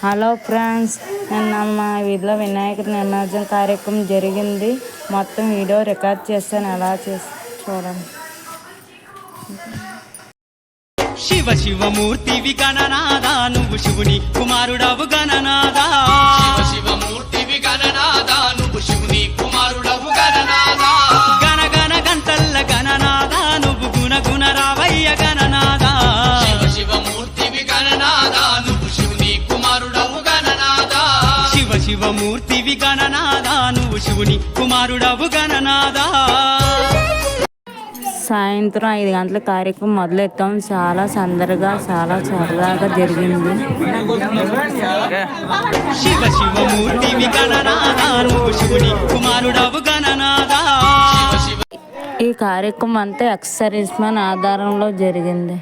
Hello friends, నిన్న మా వీధిలో వినాయకుడి నిమజ్జనం కార్యక్రమం జరిగింది. మొత్తం వీడియో రికార్డ్ చేశాను. ఎలా చూడండి. శివ శివమూర్తివి గణనాదా, నువ్వు శివుని కుమారుడవు గణనాదా. శివమూర్తివి గణనాదా, నువ్వు శివుని కుమారుడవు గణనాదా. గణ గణ గంటల్ల గణనాదా, నువ్వు గుణ గుణ రావయ్య గణనాదా. శివమూర్తివి గణనాదా, నువ్వు శివుని కుమారుడవు గణనాదా. శివమూర్తివి గణనాదా, నువ్వు శివుని కుమారుడవు గణనాదా. సాయంత్రం 5 గంటల కార్యక్రమం మొదలెట్టాం. చాలా చాలా సరదాగా జరిగింది. శివమూర్తివి గణనాదా, నువ్వు శివుని కుమారుడవు గణనాదా. ఈ కార్యక్రమం అంతా ఎక్సర్సైజ్ ఆధారంలో జరిగింది.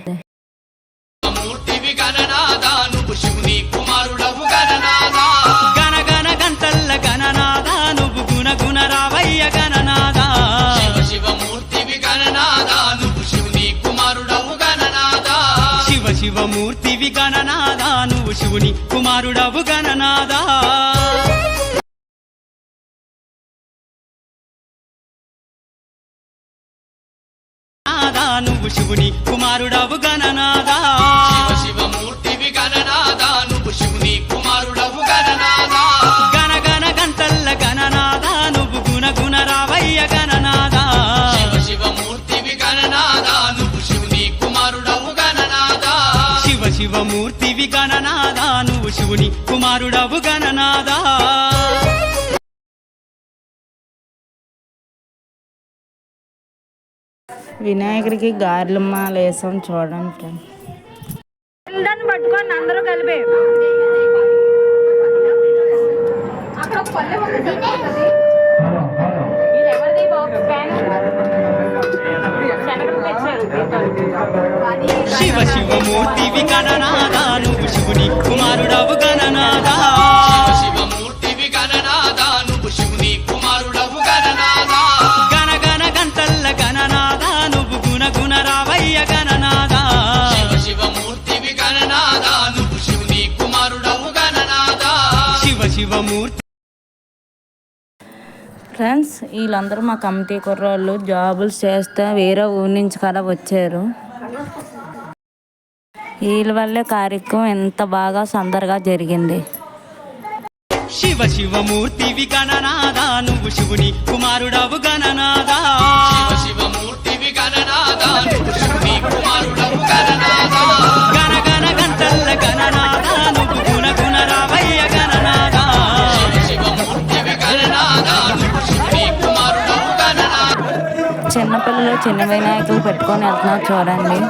మూర్తివి గణనాదా, నువ్వు శివుని కుమారుడవు గణనాదా. గణ గణ గంటల్ల గణనాదా, నువ్వు గుణ గుణ రావయ్య గణనాదా. శివమూర్తివి గణనాదా, నువ్వు శివుని కుమారుడవు గణనాదా. శివమూర్తివి గణనాదా, నువ్వు శివుని కుమారుడవు గణనాదా. నువ్వు శివుని కుమారుడవు గణనాదా. శివమూర్తివి గణనాదా, నువ్వు శివుని కుమారుడవు గణనాదా. గణ గణ గంటల్ల గణనాదా, నువ్వు గుణ గుణ రావయ్య గణనాదా. శివమూర్తివి గణనాదా, నువ్వు శివుని కుమారుడవు గణనాదా. శివమూర్తివి గణనాదా, నువ్వు శివుని కుమారుడవు గణనాదా. వినాయకుడికి గారెలు మాల వేసాం. చూడండి ఫ్రెండ్స్. పట్టుకోండి అందరూ కలిపి. శివమూర్తివి గణనాదా, నువ్వు శివుని కుమారుడవు గణనాదా. శివమూర్తివి గణనాదా, నువ్వు శివుని కుమారుడవు గణనాదా. గణ గణ గంటల్ల గణనాదా, నువ్వు గుణ గుణ రావయ్య గణనాదా. శివమూర్తివి గణనాదా, నువ్వు శివుని కుమారుడవు గణనాదా. శివమూర్తి. ఫ్రెండ్స్, వీళ్ళందరూ మా కమిటీ కుర్రోళ్ళు జాబులు చేస్తే వేరే ఊరి నుంచి కదా వచ్చారు. వీళ్ళ వల్లే కార్యక్రమం ఎంత బాగా సందడిగా జరిగింది. శివమూర్తివి గణనాదా, నువ్వు శివుని కుమారుడవు గణనాదా. శివమూర్తివి గణనాదా, నువ్వు శివుని కుమారుడవు గణనాదా. గణ గణ గంటల్ల గణనాదా, నువ్వు గుణ గుణ రావయ్య గణనాదా. శివమూర్తివి గణనాదా, నువ్వు శివుని కుమారుడవు గణనాదా. చిన్నపిల్లలు చిన్న వినాయకులు పెట్టుకొని వెళ్తున్నారు. చూడండి.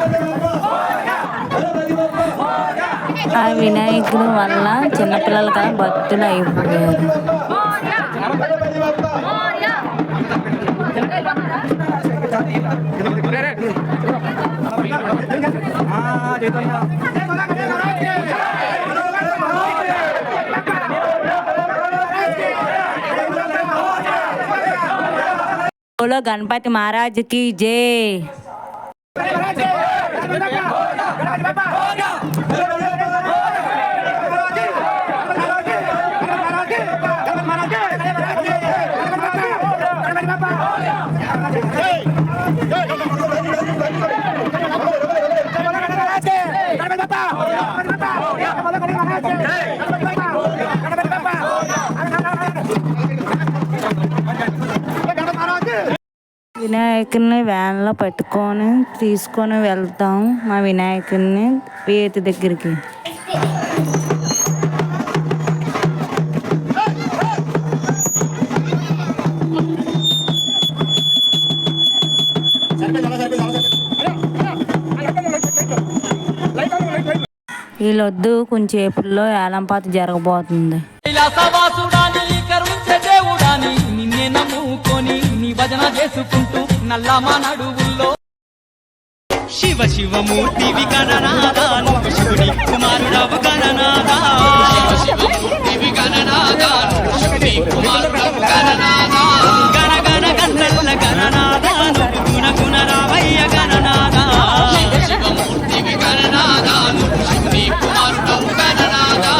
ఆ వినాయకుడు వల్ల చిన్నపిల్లలు కదా భక్తులు అయిపోయారు. బోలో గణపతి మహారాజ్కి జై. వినాయకుడిని వ్యాన్లో పెట్టుకొని తీసుకొని వెళ్తాం మా వినాయకుడిని వేతి దగ్గరికి. వీళ్ళొద్దు కొంచెంసేపుల్లో ఏలంపాత జరగబోతుంది. నిన్నే నమ్ముకొని నీ భజన చేసుకుంటూ నల్లమా నడువుల్లో. శివమూర్తివి గణనాదా, నువ్వు శివుని కుమారుడవు గణనాదా. శివమూర్తివి గణనాదా, నువ్వు శివుని కుమారుడవు గణనాదా. గణ గణ గంటల్ల గణనాదా, నువ్వు గుణ గుణ రావయ్య గణనాదా. శివమూర్తివి గణనాదా, నువ్వు శివుని కుమారుడవు గణనాదా.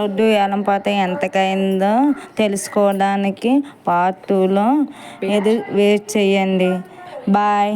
లడ్డు వేలంపాట ఎంతకైందో తెలుసుకోవడానికి పార్ట్ 2లో వెయిట్ చేయండి. బాయ్.